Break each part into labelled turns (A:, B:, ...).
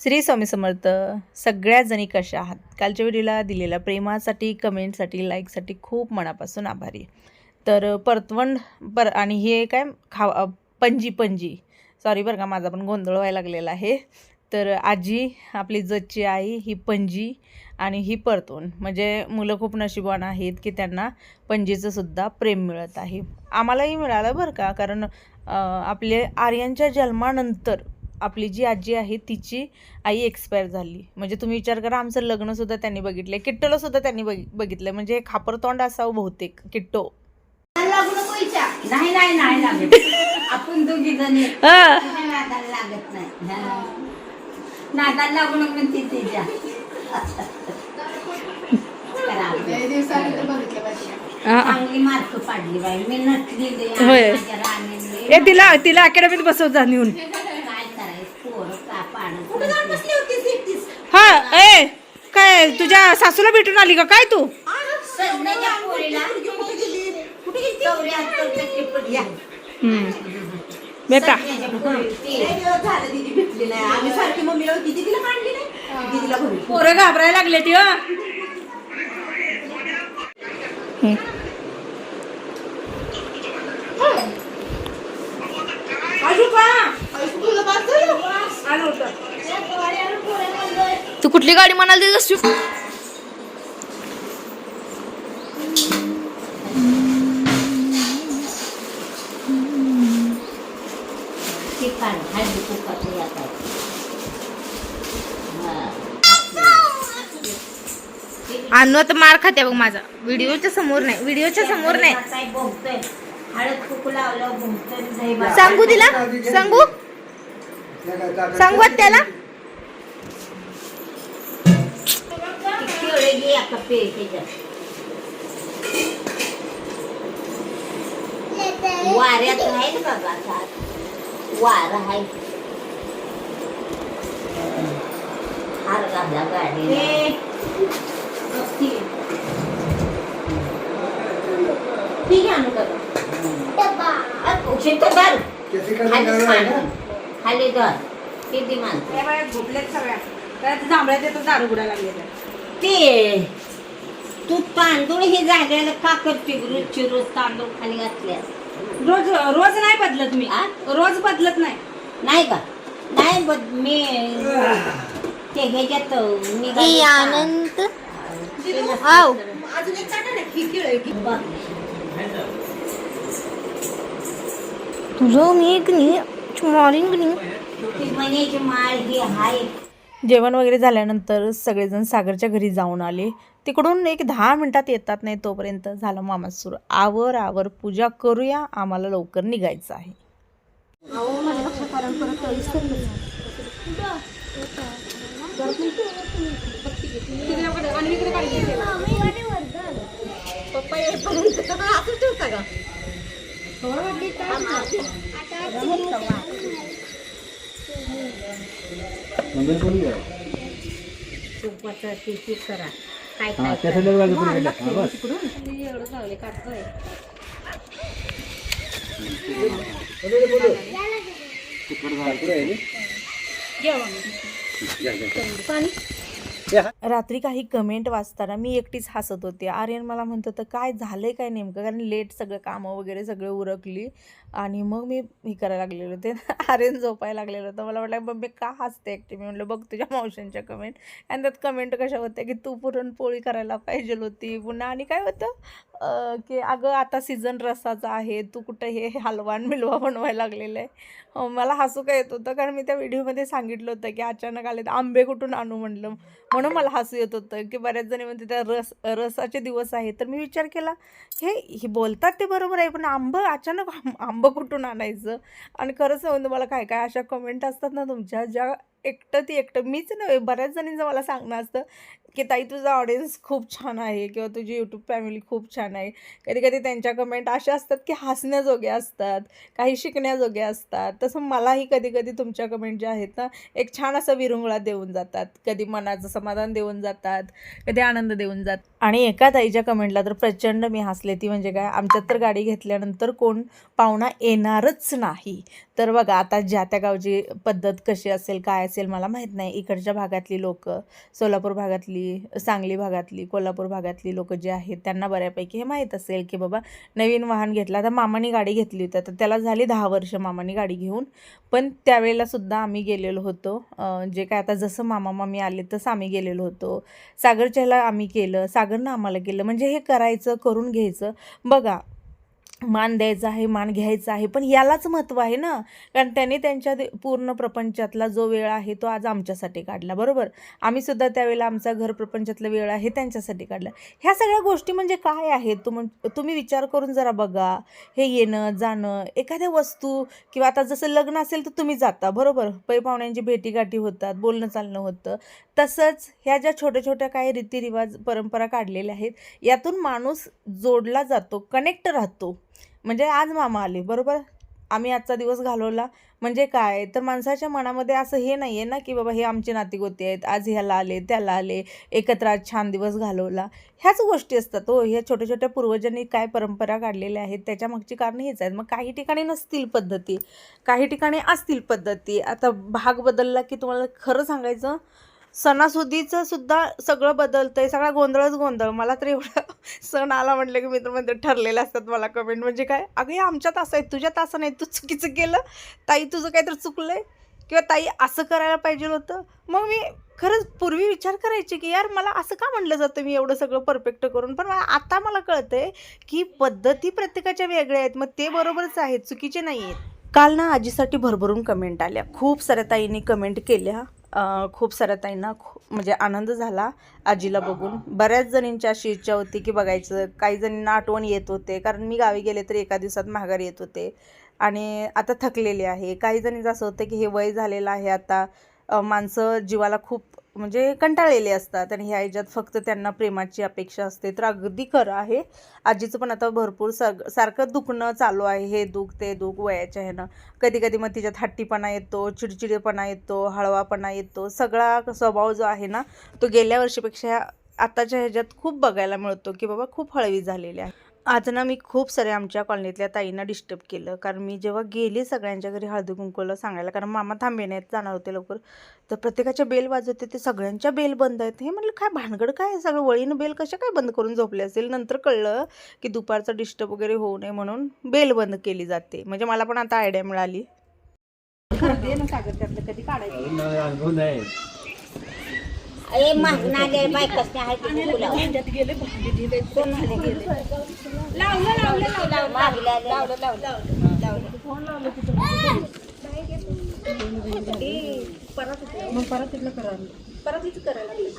A: श्री स्वामी समर्थ. सगळ्या जणी कशा आहात? कालच्या व्हिडिओला दिलेल्या प्रेमासाठी, कमेंटसाठी, लाईकसाठी खूप मनापासून आभारी. तर परतवण आणि हे काय पणजी सॉरी बरं का, माझा पण गोंधळ व्हायला लागलेला आहे. तर आजी आपली जतची आई ही पणजी आणि ही परतवण, म्हणजे मुलं खूप नशिबवान आहेत की त्यांना पणजीचं सुद्धा प्रेम मिळत आहे. आम्हालाही मिळालं बरं का, कारण आपले आर्यांच्या जन्मानंतर आपली जी आजी आहे तिची आई एक्सपायर झाली. म्हणजे तुम्ही विचार करा, आमचं लग्नसुद्धा त्यांनी बघितलं, किट्टोला सुद्धा त्यांनी बघितलं. म्हणजे खापरतोंड असावं बहुतेक किट्टो.
B: नाही नाही नाही लागत. आपण दोघी जणी नादाला लागत नाही. नादाला लागू नको म्हणते तिच्या. चांगली मार्क पाडली बाई. मी नटली
A: ए तिला अकॅडमीत बसव जा नेऊन.
B: काय करायचं पोरं का पाडत. कुठे जाऊन बसली होती?
A: हा ए काय तुझ्या सासूला भेटून आली का काय तू?
B: सध्याच्या पोरीला
A: बेटा पोरं घाबरायला लागले ती. तू कुठली गाडी म्हणाल ते? आणू तर मार खाते बघ माझा. व्हिडिओच्या समोर नाही.
B: हळद कुकू लावलं.
A: सांगू तिला? सांगू त्याला?
B: वाऱ्यात आहे बाबा. वार आहे. हार घाला गाडी. ठीक आहे खाली धर. किती ते तू तांदूळ हे जागेला का करते? रोज तांदूळ खाली घातल्या.
A: रोज नाही बदलत मी. रोज बदलत नाही
B: का? नाही मी ते ह्याच्यात
A: आनंद तुझं मी
B: मण्याची माळ ही हाय.
A: जेवण वगैरे झाल्यानंतर सगळेजण सागरच्या घरी जाऊन आले. तिकडून एक 10 मिनिटात येतात नाही तोपर्यंत झालं मामा सुरू. आवर पूजा करूया, आम्हाला लवकर निघायचं आहे.
B: करा काय
A: रात्री काही कमेंट वाचताना मी एकटीच हसत होते. आर्यन मला म्हणत होतं काय झालंय काय नेमकं, कारण लेट सगळं कामं वगैरे सगळं उरकली आणि मग मी हे करायला लागलेलं होते. आर्यन झोपायला लागलेलं होतं. मला वाटलं मग मी का हसते एकटी. मी म्हटलं बघ तुझ्या मावशींच्या कमेंट. आणि त्यात कमेंट कशा होत्या की तू पुरणपोळी करायला पाहिजे होती पुन्हा. आणि काय होतं की अगं आता सीझन रसाचा आहे, तू कुठं हे हलवा मिलवा बनवायला लागलेलं आहे. मला हसू काय येत होतं, कारण मी त्या व्हिडिओमध्ये सांगितलं होतं की अचानक आले तर आंबे कुठून आणू म्हणलं. म्हणून मला हसू येत होतं की बऱ्याच जणी म्हणते त्या रसाचे दिवस आहेत. तर मी विचार केला हे बोलतात ते बरोबर आहे, पण अचानक आंबं कुठून आणायचं. आणि खरंच म्हणून मला काय काय अशा कमेंट असतात ना तुमच्या, ज्या एकटं मीच नव्हे बऱ्याच जणींचं मला सांगणं असतं की ताई तुझा ऑडियन्स खूप छान आहे किंवा तुझी यूट्यूब फॅमिली खूप छान आहे. कधी कधी त्यांच्या कमेंट अशा असतात की हसण्याजोग्या असतात, काही शिकण्याजोग्या असतात. तसं मलाही कधी कधी तुमच्या कमेंट ज्या आहेत ना एक छान असा विरंगुळा देऊन जातात, कधी मनाचं समाधान देऊन जातात, कधी आनंद देऊन जातात. आणि एका ताईच्या कमेंटला तर प्रचंड मी हसले. ती म्हणजे काय, आमच्यात तर गाडी घेतल्यानंतर कोण पाहुणा येणारच नाही. तर बघा आता ज्या त्या गावची पद्धत कशी असेल काय असेल मला माहीत नाही. इकडच्या भागातली लोक, सोलापूर भागातली, सांगली भागातली, कोल्हापूर भागातली लोक जे आहेत त्यांना बऱ्यापैकी हे माहीत असेल की बाबा नवीन वाहन घेतलं. आता मामानी गाडी घेतली होती, तर त्याला झाली 10 वर्ष मामानी गाडी घेऊन. पण त्यावेळेला सुद्धा आम्ही गेलेलो होतो. जे काय आता जसं मामा मामी आले तसं आम्ही गेलेलो होतो. सागरच्याला आम्ही केलं, सागरनं आम्हाला केलं. म्हणजे हे करायचं, करून घ्यायचं. बघा मान द्यायचा आहे, मान घ्यायचा आहे, पण यालाच महत्त्व आहे ना. कारण त्यांनी त्यांच्या पूर्ण प्रपंचातला जो वेळ आहे तो आज आमच्यासाठी काढला, बरोबर. आम्ही सुद्धा त्यावेळेला आमचा घर प्रपंचातला वेळ आहे त्यांच्यासाठी काढला. ह्या सगळ्या गोष्टी म्हणजे काय आहेत तुम्ही विचार करून जरा बघा. हे येणं जाणं, एखाद्या वस्तू किंवा आता जसं लग्न असेल तर तुम्ही जाता, बरोबर. पै पाहुण्यांची भेटीगाठी होतात, बोलणं चालणं होतं. तसंच ह्या ज्या छोट्या छोट्या काही रीतिरिवाज परंपरा काढलेल्या आहेत यातून माणूस जोडला जातो, कनेक्ट राहतो. म्हणजे आज मामा आले, बरोबर, आम्ही आजचा दिवस घालवला. म्हणजे काय तर माणसाच्या मनामध्ये असं हे नाही आहे ना की बाबा हे आमचे नातेगोते आहेत, आज ह्याला आले त्याला आले, एकत्र आज छान दिवस घालवला. ह्याच गोष्टी असतात हो. ह्या छोट्या छोट्या पूर्वजांनी काय परंपरा काढलेल्या आहेत त्याच्या मागची कारणं हेच आहेत. मग काही ठिकाणी नसतील पद्धती, काही ठिकाणी असतील पद्धती. आता भाग बदलला की तुम्हाला खरं सांगायचं सणासुदीचं सुद्धा सगळं बदलतं आहे, सगळा गोंधळच गोंधळ. मला तर एवढं सण आला म्हटलं की मित्र ठरलेले असतात मला कमेंट. म्हणजे काय, अगं हे आमच्यात असं आहे, तुझ्यात असं नाही, तू चुकीचं केलं, ताई तुझं काहीतरी चुकलं आहे, किंवा ताई असं करायला पाहिजे होतं. मग मी खरंच पूर्वी विचार करायचे की यार मला असं का म्हटलं जातं मी एवढं सगळं परफेक्ट करून. पण आता मला कळतं आहे की पद्धती प्रत्येकाच्या वेगळ्या आहेत, मग ते बरोबरच आहेत, चुकीचे नाही आहेत. काल ना आजीसाठी भरभरून कमेंट आल्या, खूप साऱ्या ताईंनी कमेंट केल्या. खूप साऱ्या ताईंना म्हणजे आनंद झाला आजीला बघून. बऱ्याच जणींची अशी इच्छा होती की बघायचं. काही जणींना आठवण येत होते, कारण मी गावी गेले तर एका दिवसात माघारी येत होते आणि आता थकलेले आहे. काही जणींचं असं होतं की हे वय झालेलं आहे आता, माणसं जीवाला खूप म्हणजे कंटाळलेले असतात आणि ह्या ह्याच्यात फक्त त्यांना प्रेमाची अपेक्षा असते. तर अगदी खरं आहे. आजीचं पण आता भरपूर सारखं दुखणं चालू आहे, हे दुख ते दुख वयाच्या ह्यानं. कधी कधी मग तिच्यात हट्टीपणा येतो, चिडचिडेपणा येतो, हळवापणा येतो. सगळा स्वभाव जो आहे ना तो गेल्या वर्षीपेक्षा आताच्या ह्याच्यात खूप बघायला मिळतो की बाबा खूप हळवी झालेली आहे. आज ना मी खूप सारे आमच्या कॉलनीतल्या ताईंना डिस्टर्ब केलं, कारण मी जेव्हा गेले सगळ्यांच्या घरी हळदी कुंकूला सांगायला, कारण मामा थांबे नाहीत, जाणार होते लवकर. तर प्रत्येकाच्या बेल वाजवते, ते सगळ्यांच्या बेल बंद आहेत. हे म्हटलं काय भानगड काय, सगळं वळीनं बेल कशा काय बंद करून झोपले असेल. नंतर कळलं की दुपारचं डिस्टर्ब वगैरे होऊ नये म्हणून बेल बंद केली जाते. म्हणजे मला पण आता आयडिया मिळाली. कधी काढायचं
B: अरे मागणारे बायकासने आहे ते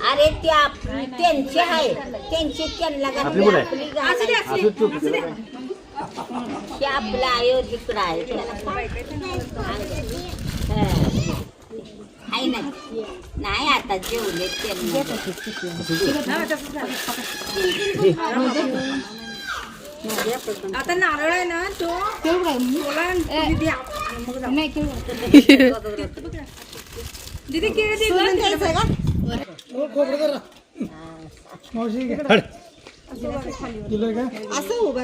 B: अरे त्या त्यांचे आहे, त्यांची त्यांना आपलं अयोध्येकडं आहे नाही आता जेवले
A: आता नारळ आहे ना तो दीदी असं उभं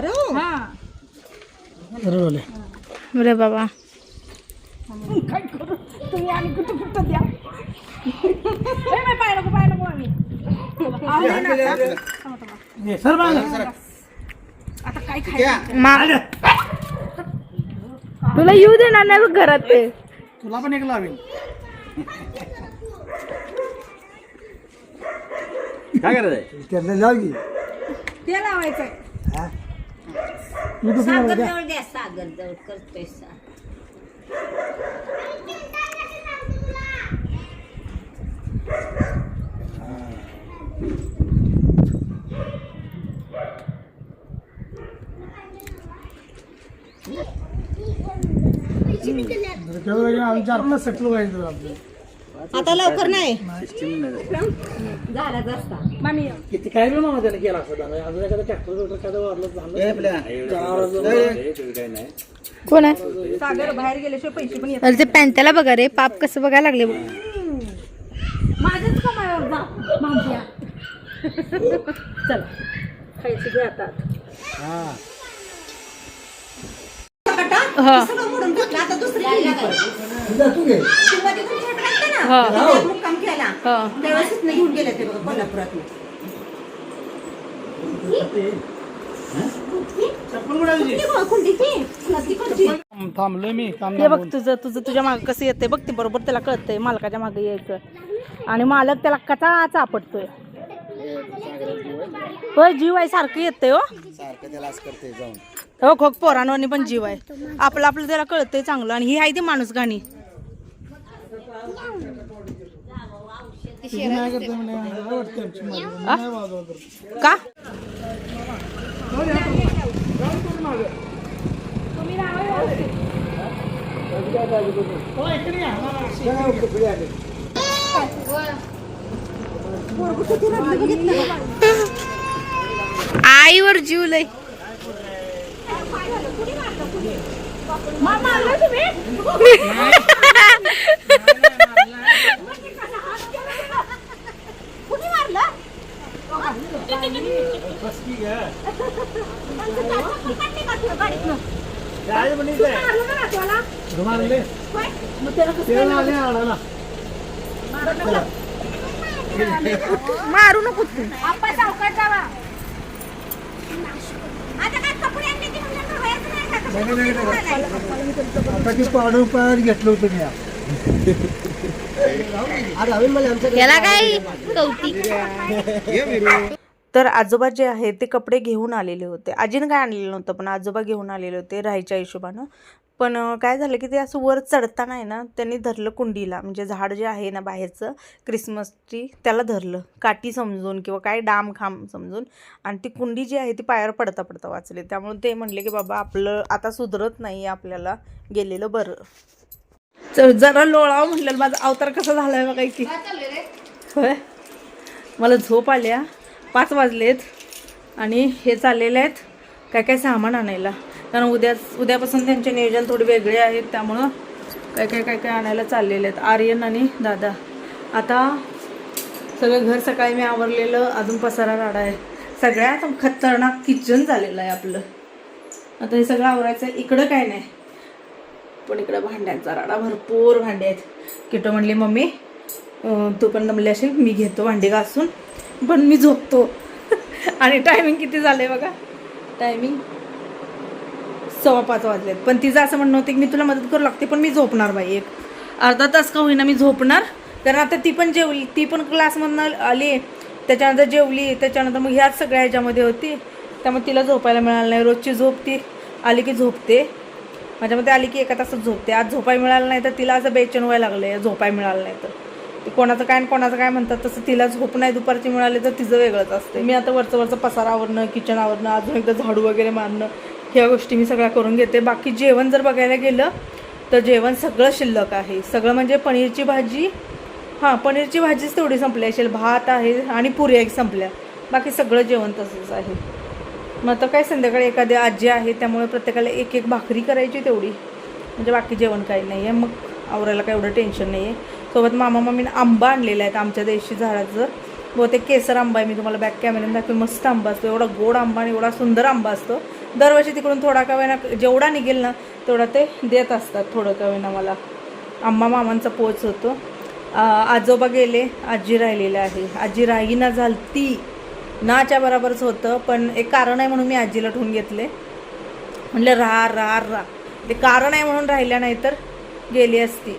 A: रे बाबा. काय करू तुम्ही आणि कुठं कुठं द्या पाय नको आम्ही आता काय खायचं तुला येऊ देणार नाही घरात, ते तुला पण एक लावेल.
C: काय करायचं जाऊ की
A: ते लावायचं.
B: सागर जवळ द्या, सागर जवळ करतोय
D: आमच्या सेटल व्हायचं आपलं.
B: आता लवकर नाही
C: सिस्टीम नाही.
B: झालाच असता
A: मामी
D: किती काय बी मामा त्याने केला असं झालं अजून एखादा ट्रॅक्टर काय वाढलं
C: काय नाही.
A: कोण आहे सागर बाहेर गेल्याशिवाय पैसे पण येतात. ते पॅन्टाला बघा रे पाप कसं बघायला लागले बघ. माझ्याच कमाईवर जा मामच्या. चला खायचं घे आता. हा
B: सगळं मोडून टाकलं आता दुसरी
C: तू घे.
B: मुक्काम केला त्यावेळेस घेऊन गेले ते बघा कोल्हापुरात
D: थांबलोय मी काम
A: हे बघ तुझं तुझं तुझ्या मागे कसं येते बघ ते बरोबर त्याला कळतंय मालकाच्या मागे यायचं आणि मालक त्याला कचा चापटतोय. होय जीव आहे सारखं येतंय हो
C: सारखं त्याला असं करते जाऊन.
A: हो खोक पोरांनी पण जीव आहे आपलं आपलं त्याला कळतंय चांगलं आणि ही आहे ती माणूस गाणी. का आईवर जीव लय. मारू नको तू.
C: आता ती पाडून पायावर घेतलं होतं मी.
A: याला काय कौतिक. तर आजोबा जे आहे ते कपडे घेऊन आलेले होते. आजीनं काय आणलेलं नव्हतं पण आजोबा घेऊन आलेले होते राहायच्या हिशोबानं. पण काय झालं की ते असं वर चढताना आहे ना त्यांनी धरलं कुंडीला म्हणजे झाड जे आहे ना बाहेरचं क्रिसमस ट्री त्याला धरलं काठी समजून किंवा काय डाम खांब समजून आणि ती कुंडी जी आहे ती पायावर पडता पडता वाचली. त्यामुळे ते म्हणले की बाबा आपलं आता सुधरत नाही आपल्याला गेलेलं बरं. जरा लोळावं म्हटलं माझा अवतार कसा झाला आहे बघा की. होय मला झोप आल्या 5 वाजलेत आणि हे चाललेले आहेत काय काय सामान आणायला कारण उद्यापासून त्यांचे नियोजन थोडे वेगळे आहेत त्यामुळं काय काय आणायला चाललेले आहेत आर्यन आणि दादा. आता सगळं घर सकाळी मी आवरलेलं अजून पसारा राडा आहे सगळ्यात खतरनाक किचन झालेलं आहे आपलं. आता हे सगळं आवरायचं आहे. इकडं काय नाही पण इकडं भांड्यांचा राडा भरपूर भांडे आहेत. किटो म्हणली मम्मी तू पण दमली असेल मी घेतो भांडी घासून पण मी झोपतो. आणि टायमिंग किती झालंय बघा टायमिंग 5:15 वाजलेत. पण तिचं असं म्हणणं होतं की मी तुला मदत करू लागते पण मी झोपणार बाई एक अर्धा तास का होईना मी झोपणार कारण आता ती पण जेवली ती पण क्लासमधनं आली त्याच्यानंतर जेवली त्याच्यानंतर मग ह्याच सगळ्या ह्याच्यामध्ये होती त्यामुळे तिला झोपायला मिळालं नाही. रोजची झोप ती आली की झोपते माझ्यामध्ये आली की 1 तासात झोपते. आज झोपाय मिळालं नाही तर तिला असं बेचैन व्हायला लागलं झोपाय मिळालं नाही तर ते कोणाचं काय आणि कोणाचं काय म्हणतात तसं तिला झोप नाही दुपारची मिळाली तर तिचं वेगळंच असते. मी आता वरचं पसारा आवरणं किचन आवरणं अजून एकदा झाडू वगैरे मारणं ह्या गोष्टी मी सगळ्या करून घेते. बाकी जेवण जर बघायला गेलं तर जेवण सगळं शिल्लक आहे सगळं म्हणजे पनीरची भाजी पनीरची भाजीच तेवढी संपली असेल भात आहे आणि पुऱ्या एक संपल्या बाकी सगळं जेवण तसंच आहे. मग आता काय संध्याकाळी एखादी आजी आहे त्यामुळे प्रत्येकाला एक भाकरी करायची तेवढी म्हणजे बाकी जेवण काही नाही आहे. मग आवरायला काय एवढं टेन्शन नाही आहे. सोबत मामा मामीने आंबा आणलेला आहेत आमच्या देशी झाडाचं बहुतेक केसर आंबा आहे. मी तुम्हाला बॅक कॅमेऱ्याने दाखवेन मस्त आंबा असतो एवढा गोड आंबा आणि एवढा सुंदर आंबा असतो. दरवर्षी तिकडून थोडा का वेळा जेवढा निघेल ना तेवढा ते देत असतात थोडं का वेळा मला. आंबा मामांचा पोच होतो. आजोबा गेले आजी राहिलेलं आहे. आजी राहीना झालती नाच्या बरोबरच होतं पण एक कारण आहे म्हणून मी आजीला ठेवून घेतले म्हणलं राहा ते कारण आहे म्हणून राहिल्या नाही तर गेली असती.